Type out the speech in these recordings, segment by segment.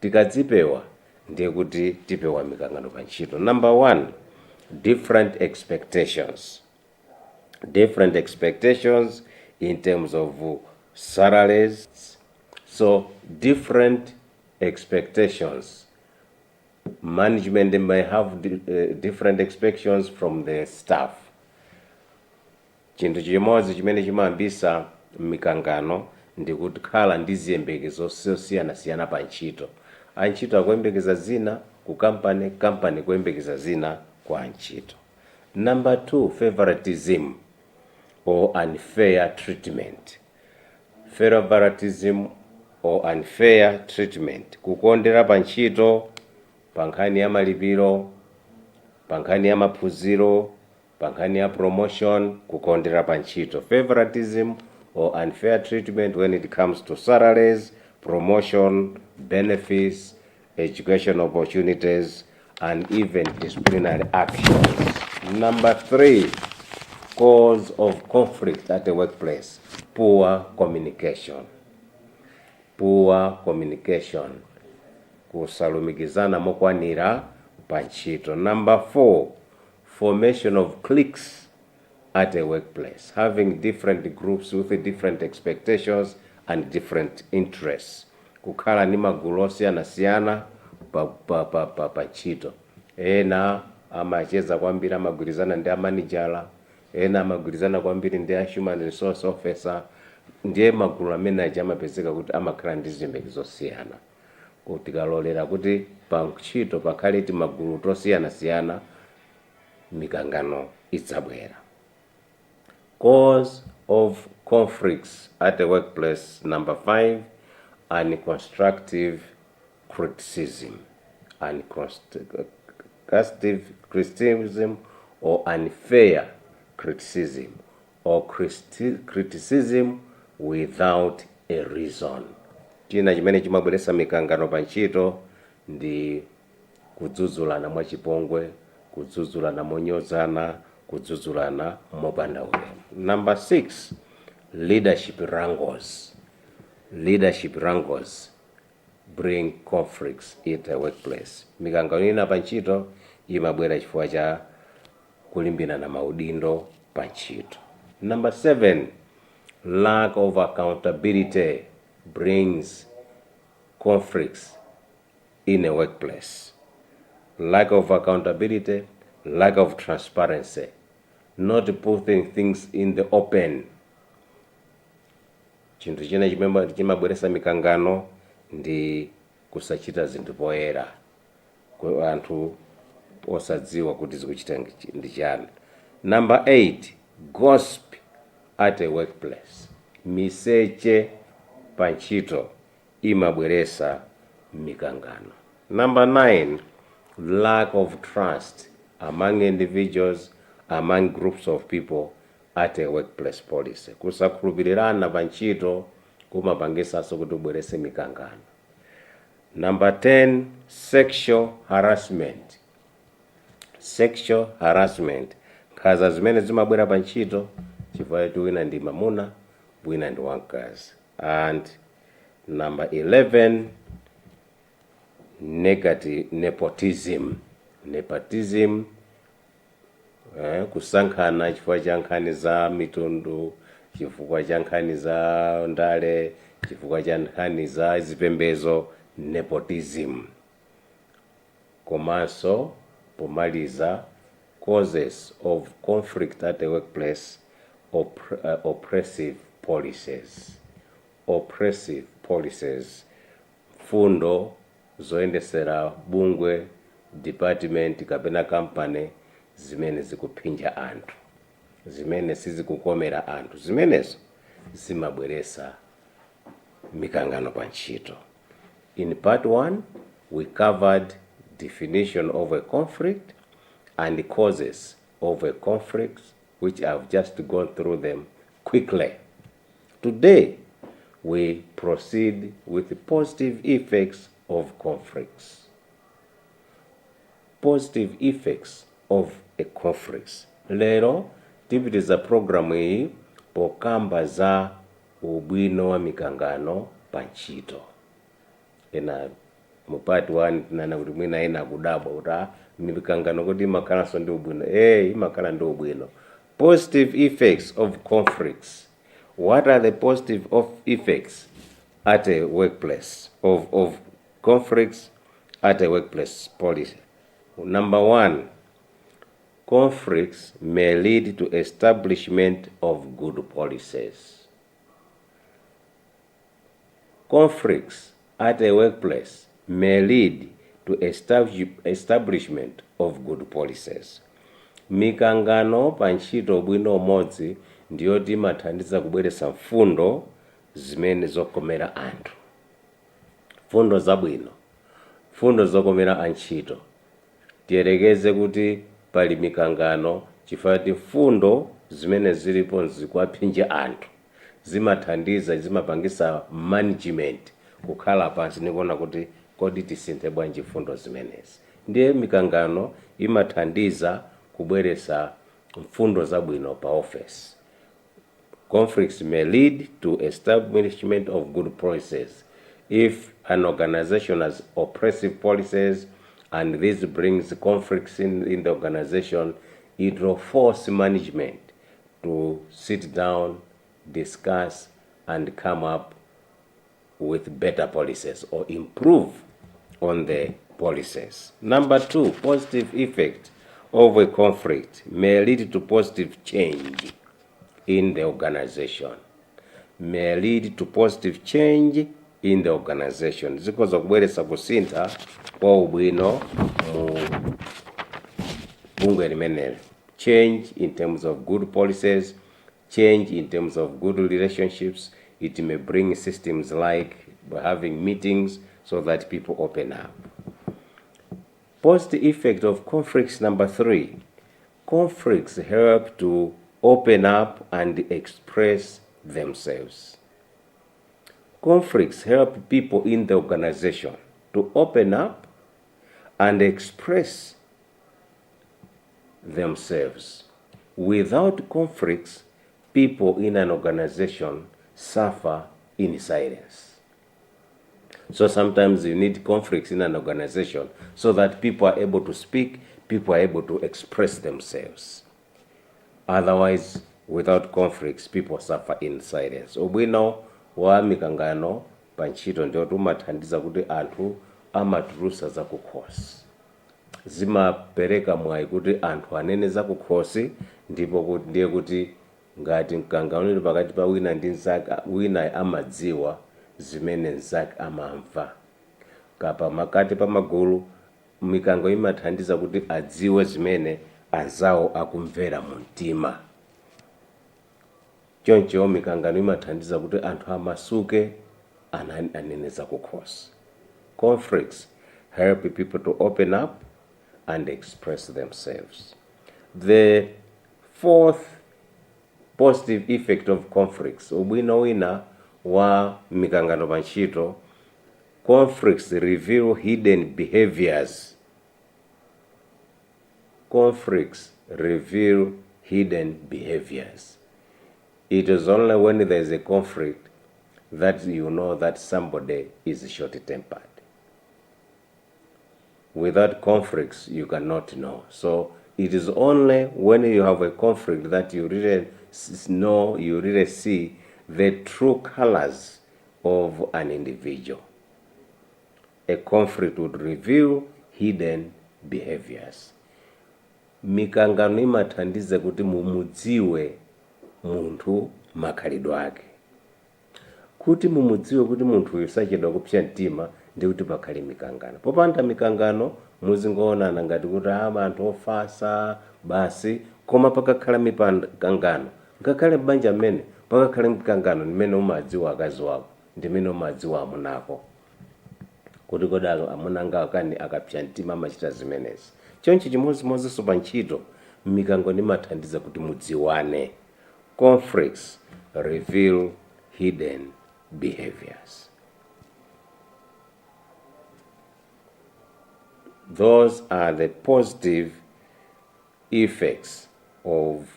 tikadzipewa ndiye kuti tipewa mikangano pa ntchito. Number 1, different expectations. Different expectations in terms of salaries. So different expectations. Management may have different expectations from the staff. Chinthu chimodzi chimene chimayambisa mikangano ndi kukhala ndi ziyembekezo zosiyana pa ntchito. Antchito akuyembekeza zina ku company kuyembekeza zina kwa antchito. Number 2, favoritism or unfair treatment. Favoritism or unfair treatment. Kukondera pa ntchito, pa nkhani ya malipiro, pa nkhani ya maphunziro, pa nkhani ya promotion, kukondera pa ntchito. Favoritism or unfair treatment when it comes to salaries, promotion, benefits, education opportunities, and even disciplinary actions. Number 3, cause of conflict at the workplace. Poor communication. Poor communication. Kusalumikizana mokwanira pa ntchito. Number 4, formation of cliques at a workplace. Having different groups with different expectations and different interests. Kukhala ni magulu osiyana pa ntchito. Ena amacheza kwambiri amagwirizana ndi amanijala, ena amagwirizana kwambiri ndi a human resource officer. Ndiye magulu amene amapezeka kuti amakhala ndi ziyembekezo zosiyana. Kuti kalolera kuti pa ntchito pakhale ti magulu osiyana mikangano idzabwera. Cause of conflicts at the workplace. Number 5, unconstructive criticism. Unconstructive criticism or unfair criticism, or criticism without a reason. China chimene chimabweretsa mikangano pa ntchito ndi kudzudzulana mwachipongwe, kudzudzulana monyozana, kudzudzulana mopanda ulemu. Number 6, leadership wrangles. Leadership wrangles bring conflicts at the workplace. Mikangano ina pa ntchito imabwera chifukwa cha kulimbirana maudindo pa ntchito. Number 7, lack of accountability brings conflicts in a workplace. Lack of accountability, lack of transparency, not putting things in the open. Chinthu china chimabweretsa mikangano ndi kusachita zinthu poyera. Kwa anthu osadziwa kuti zikuchita ndi chani. Number 8, gossip at a workplace. Miseche pa ntchito imabweretsa mikangano. Number 9, lack of trust among individuals, among groups of people at a workplace policy. Kusakhulupirirana pa ntchito kumapangisanso kuti kubweretse mikangano. Number 10, sexual harassment. Sexual harassment. Nkhanza zimene zimabwera pa ntchito chifukwa kuti wina ndi mamuna, wina ndi wamkazi. And number 11, negative nepotism. Nepotism, kusankhana chifukwa cha nkhani za mitundu, chifukwa cha nkhani za ndale, chifukwa cha nkhani za zipembedzo, nepotism. Komanso pomaliza, causes of conflict at the workplace, oppressive policies. Oppressive policies. Fundo zoyendesera bungwe, department kapena company zimene zikuphinja anthu, zimene sizikukomera anthu, zimenezo zimabweretsa mikangano pa ntchito. In part 1, we covered definition of a conflict and the causes of a conflict, which I've just gone through them quickly. Today, we proceed with the positive effects of conflicts. Positive effects of a conflict. Lero tipitiriza programu iyi pokamba za ubwino wa mikangano pa ntchito. ena mu part 1 tinana kuti mwina ena kudabwa kuti mikangano kuti imakhalanso ndi ubwino. Imakhala ndi ubwino. Positive effects of conflicts. What are the positive effects at a workplace of conflicts at a workplace policy? Number 1, conflicts may lead to establishment of good policies. Conflicts at a workplace may lead to establishment of good policies. Mikangano pa ntchito bwino umodzi ndiyoti imathandiza kubweretsa mfundo zimene zokomera anthu, mfundo zabwino, mfundo zokomera antchito. Tiyerekeze kuti pali mikangano chifukwa mfundo zimene zilipo zikwaphinja anthu, zimathandiza, zimapangisa management kukhala pansi nikuona kuti kodi tisinthe bwanji mfundo zimenezi. Ndiye mikangano imathandiza kubweretsa mfundo zabwino pa office. Conflicts may lead to establishment of good policies. If an organization has oppressive policies and this brings conflicts in the organization, it will force management to sit down, discuss, and come up with better policies or improve on the policies. Number 2, positive effect of a conflict may lead to positive change in the organization. May lead to positive change in the organization. Zikoza kubweretsa kusintha kwa ubwino mu bungwe limeneli. Change in terms of good policies, change in terms of good relationships. It may bring systems like having meetings so that people open up. Positive effect of conflicts. Number 3, conflicts help to open up and express themselves. Conflicts help people in the organization to open up and express themselves. Without conflicts, people in an organization suffer in silence. So sometimes you need conflicts in an organization so that people are able to speak, people are able to express themselves. Otherwise, without conflicts, people suffer in silence. Ubwino wa mikangano pa ntchito ndio tumathandiza kuti anthu amatulusa za kukhosi. Zimapereka mwayi kuti anthu anene za kukhosi, ndipo ndiye kuti ngati mkangano uli pakati pa wina ndi nzake, wina amadziwa zimene nzake amamva. Kapa makati pa magulu, mikangano imathandiza kuti adziwe zimene anzawo akumvera mu mtima. Choncho mikangano imathandiza kuti anthu amasuke anene za kukhosi. Conflicts help people to open up and express themselves. The 4th positive effect of conflicts, ubwino wina wa mikangano pa ntchito, conflicts reveal hidden behaviors. Conflicts reveal hidden behaviors. It is only when there is a conflict that you know that somebody is short-tempered. Without conflicts, you cannot know. So it is only when you have a conflict that you really know, you really see the true colors of an individual. A conflict would reveal hidden behaviors. Mikangano imathandiza kuti mumudziwe munthu makhalidwe ake. Kuti mumudziwe kuti munthu uyu sachedwa kupsa mtima ndi kuti pakhale mikangano. Popanda mikangano muzingoonana ngati kuti anthu ofasa basi, koma pakakhala mikangano, ngakhale banja mmene pakakhala mikangano, nimene umadziwa akazi wako, ndimene umadziwa amuna ako kuti kodalo amuna anga akani akapsa mtima amachita zimenezi. Chonchi chimodzimodzinso pa ntchito, mikangano imathandiza kuti mudziwane. Conflicts reveal hidden behaviors. Those are the positive effects of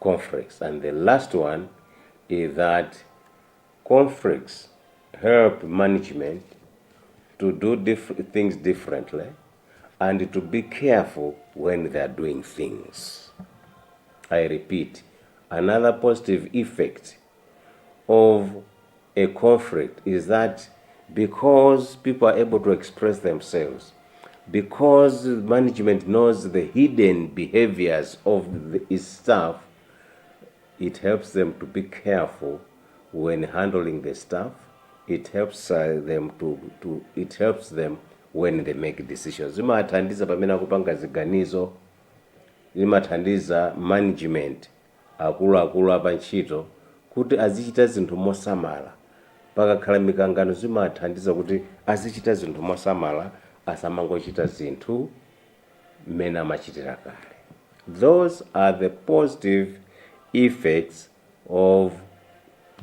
conflicts. And the last one is that conflicts help management to do things differently and to be careful when they are doing things. I repeat, another positive effect of a conflict is that because people are able to express themselves, because management knows the hidden behaviors of its staff, it helps them to be careful when handling the staff. It helps them it helps them when they make decisions. Zimathandiza pamene akupanga ziganizo, zimathandiza management akuluakulu apa ntchito kuti azichita zinthu mosamala. Pakakhala mikangano zimathandiza kuti azichita zinthu mosamala, asamangochita zinthu mmene amachitira kale. Those are the positive effects of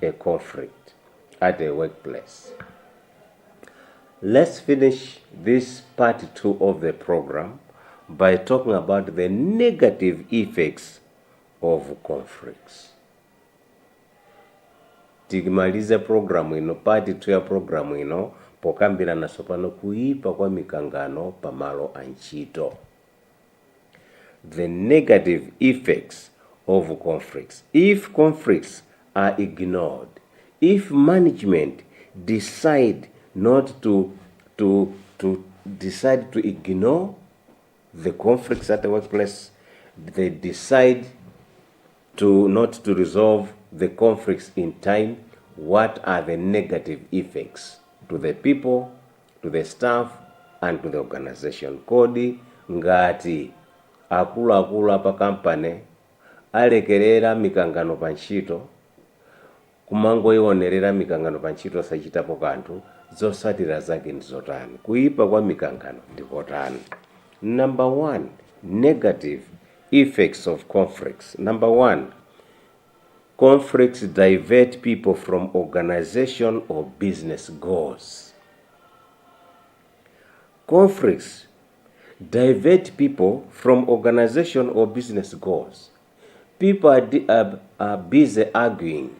a conflict at a workplace. Let's finish this part 2 of the program by talking about the negative effects of conflicts. Tikimalize programu ino, part 2 ya programu ino, pokambirana sopano kuipa kwa mikangano pamalo antchito. The negative effects of conflicts. If conflicts are ignored, if management decide not to ignore the conflicts at the workplace, they decide not to resolve the conflicts in time, what are the negative effects to the people, to the staff, and to the organization? Kodi ngati akulu apa kampani alekerera mikangano pa ntchito, kumangoionerera mikangano pa ntchito sachitapo kanthu, zotsatira zake ndizotani? Kuipa kwa mikangano ndikotani? Number 1, negative effects of conflicts. Number 1, conflicts divert people from organization or business goals. Conflicts divert people from organization or business goals. People are busy arguing.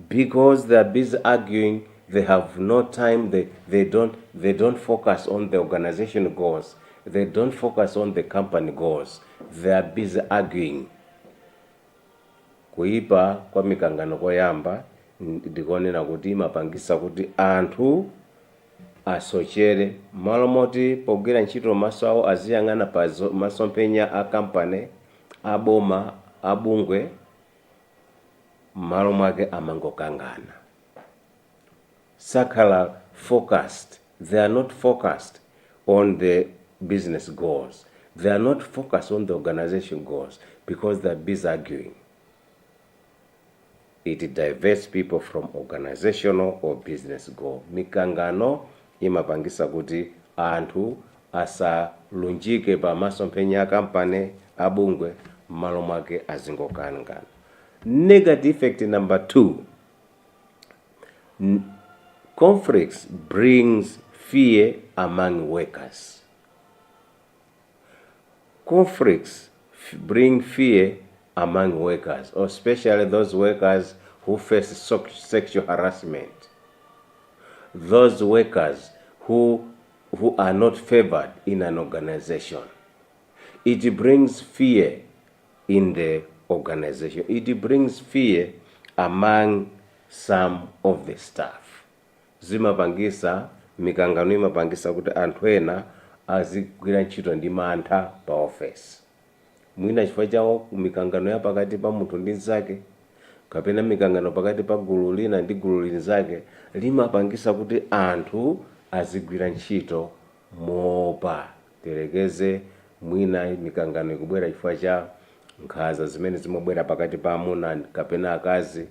Because they are busy arguing, they have no time, they don't focus on the organization goals, they don't focus on the company goals, they are busy arguing. Kuipa kwa mikangano koyamba ndikonena kuti imapangisa kuti anthu asochere malo moti pogwira ntchito maso awo aziyang'ana pa masomphenya a kampani, aboma, abungwe, malo mwake amangokangana. Sakhala focused. They are not focused on the business goals. They are not focused on the organization goals because they are busy arguing. It diverts people from organizational or business goal. Mikangano imapangisa kuti anthu asalunjike pa masomphenya a kampani, abungwe, malo mwake azingokangana. Negative effect number 2. Conflicts brings fear among workers. Conflicts bring fear among workers, especially those workers who face sexual harassment. Those workers who are not favored in an organization. It brings fear in the organization. It brings fear among some of the staff. Zimapangisa, mikangano imapangisa kuti anthu ena azigwira ntchito ndi mantha pa office. Mwina chifukwa chawo mikangano ya pakati pa munthu ndi nzake, kapena mikangano pakati pa gulu lina ndi gulu linzake, limapangisa kuti anthu azigwira ntchito mopa. Terekeze mwina mikangano ikubwera chifukwa cha nkhanza zimene zimabwera pakati pa amuna kapena akazi,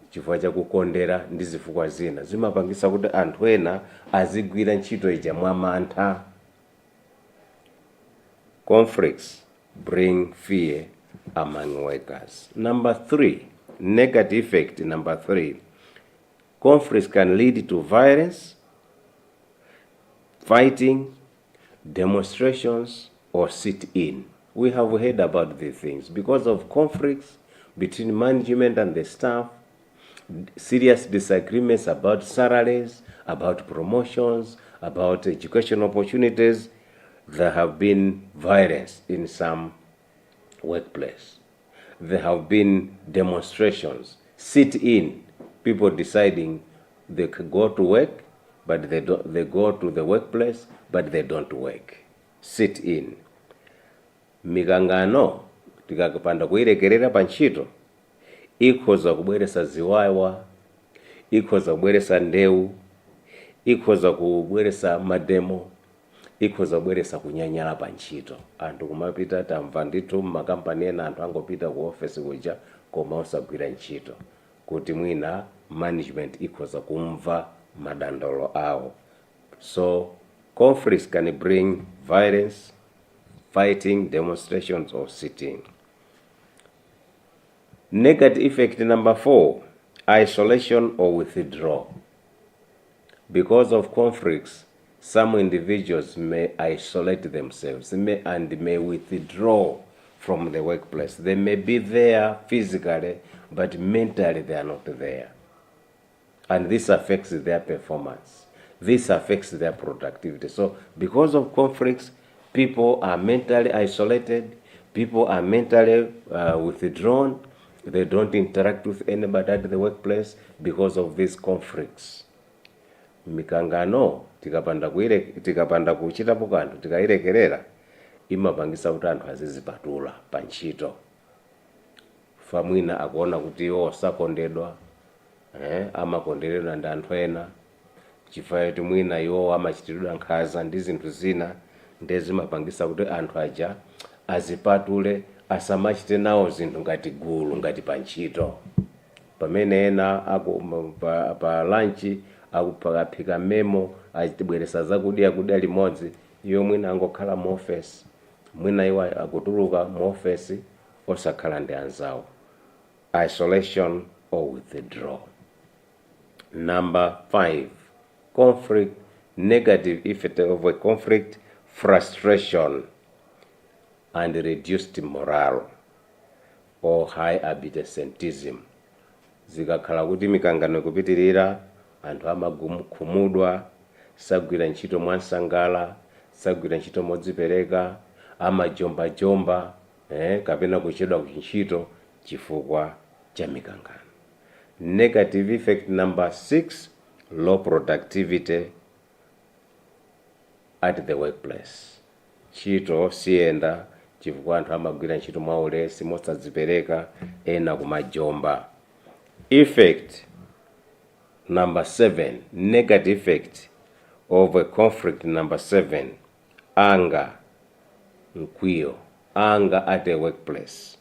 chifukwa cha kukondera ndi zifukwa zina, zimapangisa kuti anthu ena azigwira ntchito ija mwa mantha. Conflicts bring fear among workers. Number 3, negative effect number 3. Conflicts can lead to violence, fighting, demonstrations, or sit-in. We have heard about these things. Because of conflicts between management and the staff, serious disagreements about salaries, about promotions, about education opportunities. There have been violence in some workplace. There have been demonstrations, sit-in, people deciding they can go to work, but they go to the workplace, but they don't work. Sit-in. Mikangano tikapanda kuirekerera pa ntchito ikhoza kubweresa ziwawa, ikhoza kubweresa ndewu, ikhoza kubweresa mademo, ikhoza kubweresa kunyanyala pa ntchito. Anthu kumapita tamva ndithu makampani ena anthu angopita ku office kuja koma osagwira ntchito kuti mwina management ikhoza kumva madandolo awo. So conflicts can bring violence, fighting, demonstrations, or sitting. Negative effect number 4, isolation or withdrawal. Because of conflicts, some individuals may isolate themselves and may withdraw from the workplace. They may be there physically, but mentally they are not there. And this affects their performance. This affects their productivity. So because of conflicts, people are mentally isolated, people are mentally withdrawn. They don't interact with anybody at the workplace because of these conflicts. Mikangano tikapanda kuchitapo kanthu tikairekerera imapangisa kuti anthu azizipatula pa ntchito. Famwina akuona kuti iwo sakondedwa, amakondedwa ndi anthu ena, chifukwa choti mwina iwo amachitidwa nkhanza ndi zinthu zina ndezimapangisa kuti anthu aja azipatule, asamachite nawo zinthu ngati gulu ngati pa ntchito. Pamene ena pa lunch akuphika memo achitibweresa zakudya limodzi, iwo mwina angokhala mu office, mwina iwo akutuluka mu office osakhala ndi anzawo. Isolation or withdrawal. Number 5, conflict, negative effect of a conflict, frustration and reduced morale or high absenteeism. Zikakhala kuti mikangano kupitirira, anthu amakhumudwa, sagwira ntchito mwansangala, sagwira ntchito modzipereka, amajomba kapena kuchedwa ku ntchito chifukwa cha mikangano. Negative effect number 6, low productivity at the workplace. Ntchito siyenda chifukwa anthu amagwira ntchito mwaulesi mosadzipereka, ena kumajomba. Effect number 7, negative effect of a conflict number 7, anger, mkwiyo, anger at a workplace.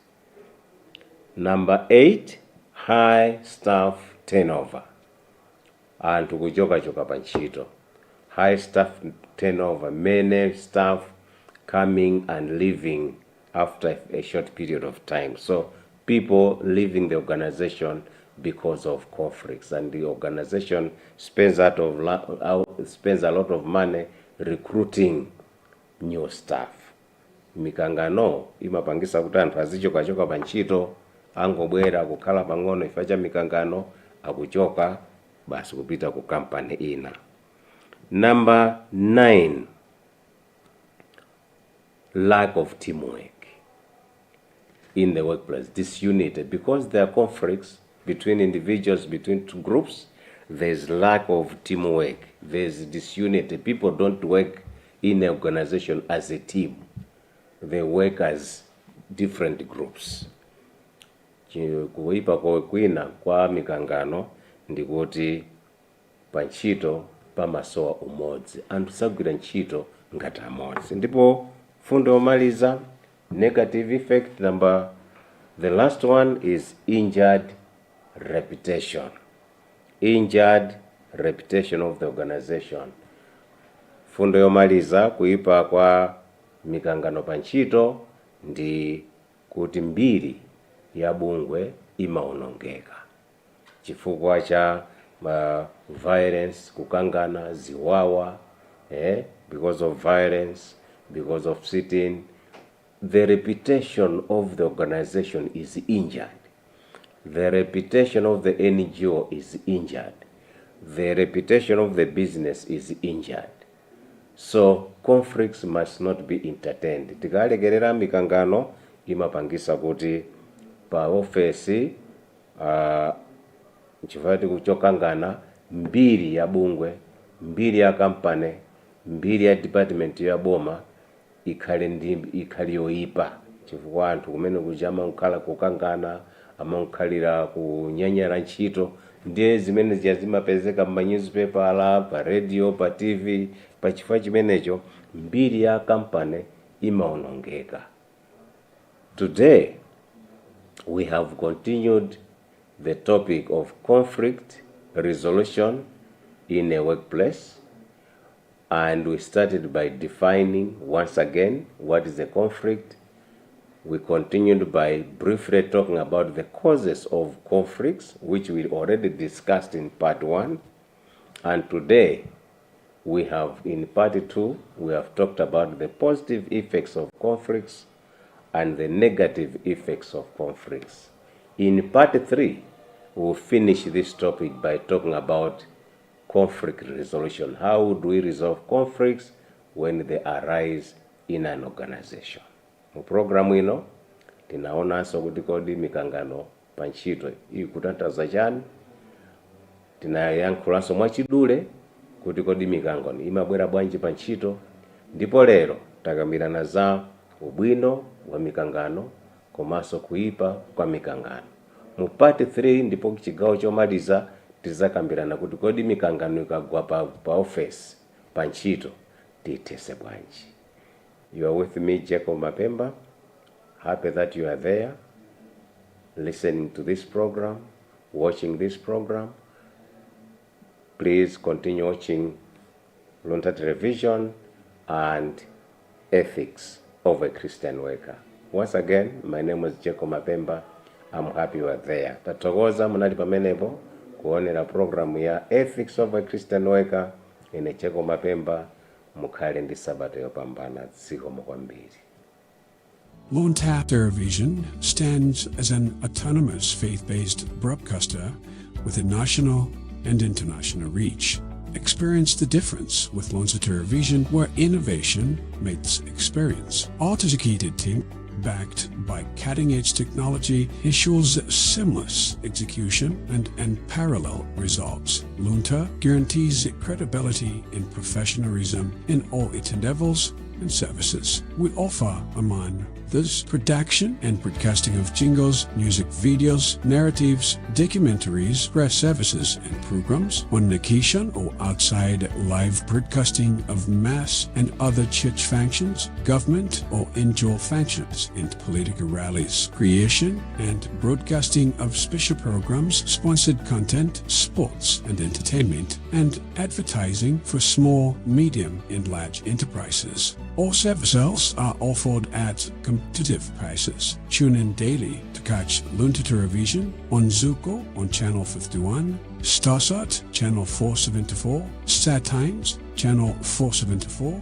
Number 8, high staff turnover. Anthu kuchoka pa ntchito. High staff turnover, many staff coming and leaving after a short period of time. So people leaving the organization because of conflicts, and the organization spends a lot of money recruiting new staff. Mikangano imapangisa kuti anthu azichoka pa ntchito, angobwera kukhala pang'ono chifukwa cha mikangano, akuchoka basi kupita ku company ina. Number 9, lack of teamwork in the workplace, disunity. Because there are conflicts between individuals, between two groups, there's lack of teamwork, there's disunity. People don't work in an organization as a team. They work as different groups. Kuipa kwina kwa mikangano ndikuti pa ntchito pamasowa umodzi, anthu sagwira ntchito ngati amodzi. Ndipo fundo yomaliza, negative effect number, the last one is injured reputation. Injured reputation of the organization. Fundo yomaliza kuipa kwa mikangano pa ntchito ndi kuti mbiri ya bungwe imaonongeka chifukwa cha violence, kukangana, ziwawa, because of violence, because of sitting, the reputation of the organization is injured. the reputation of the NGO is injured. The reputation of the business is injured. So conflicts must not be entertained. Tikalekerera mikangano imapangisa kuti pa ofesi chifukwa kuchokangana mbiri ya bungwe, mbiri ya kampani, mbiri ya department ya boma ikhali yoyipa chifukwa anthu kumene kuja amakhala kukangana, amakhalira kunyanyala ntchito ndiye zimene zimapezeka pa newspaper, pa radio, pa TV. Pa chifukwa chimenecho mbiri ya kampani imaonongeka. Today we have continued the topic of conflict resolution in a workplace, and we started by defining once again what is a conflict. We continued by briefly talking about the causes of conflicts, which we already discussed in part 1, and today we have, in part 2, we have talked about the positive effects of conflicts and the negative effects of conflicts. In part 3, we'll finish this topic by talking about conflict resolution. How do we resolve conflicts when they arise in an organization? Mu programu ino tinaonanso kuti kodi mikangano pa ntchito ikutanthauza chani. Tinayankhulanso mwachidule kuti kodi mikangano imabwera bwanji pa ntchito, ndipo lero takambirana za ubwino wa mikangano komanso kuipa kwa mikangano. Mu part 3 ndipo chigawo chomaliza tizakambirana kuti kodi mikangano ikagwa pa office pa ntchito tiyithetse bwanji. You are with me, Jacob Mapemba. Happy that you are there, listening to this program, watching this program. Please continue watching Luntha Television and Ethics of a Christian Worker. Once again, my name is Jacob Mapemba. I'm happy you are there. Tatogoza munali pamenepo kuonera programu ya Ethics of a Christian Worker ine Jacob Mapemba. Mukhale ndi sabato yopambana zikomo kwambiri. Luntha Television stands as an autonomous faith-based broadcaster with a national and international reach. Experience the difference with Luntha Television, where innovation meets experience. Our dedicated team, backed by cutting-edge technology, ensures seamless execution and unparalleled results. Luntha guarantees credibility and professionalism in all its endeavors and services. We offer, among this, production and broadcasting of jingles, music videos, narratives, documentaries, press services and programs, on location or outside, live broadcasting of mass and other church functions, government or NGO functions, and political rallies, creation and broadcasting of special programs, sponsored content, sports and entertainment, and advertising for small, medium, and large enterprises. All services are offered at competitive prices. Tune in daily to catch Luntha Television on Zuko on Channel 51, Starsat Channel 474, Star Times Channel 474,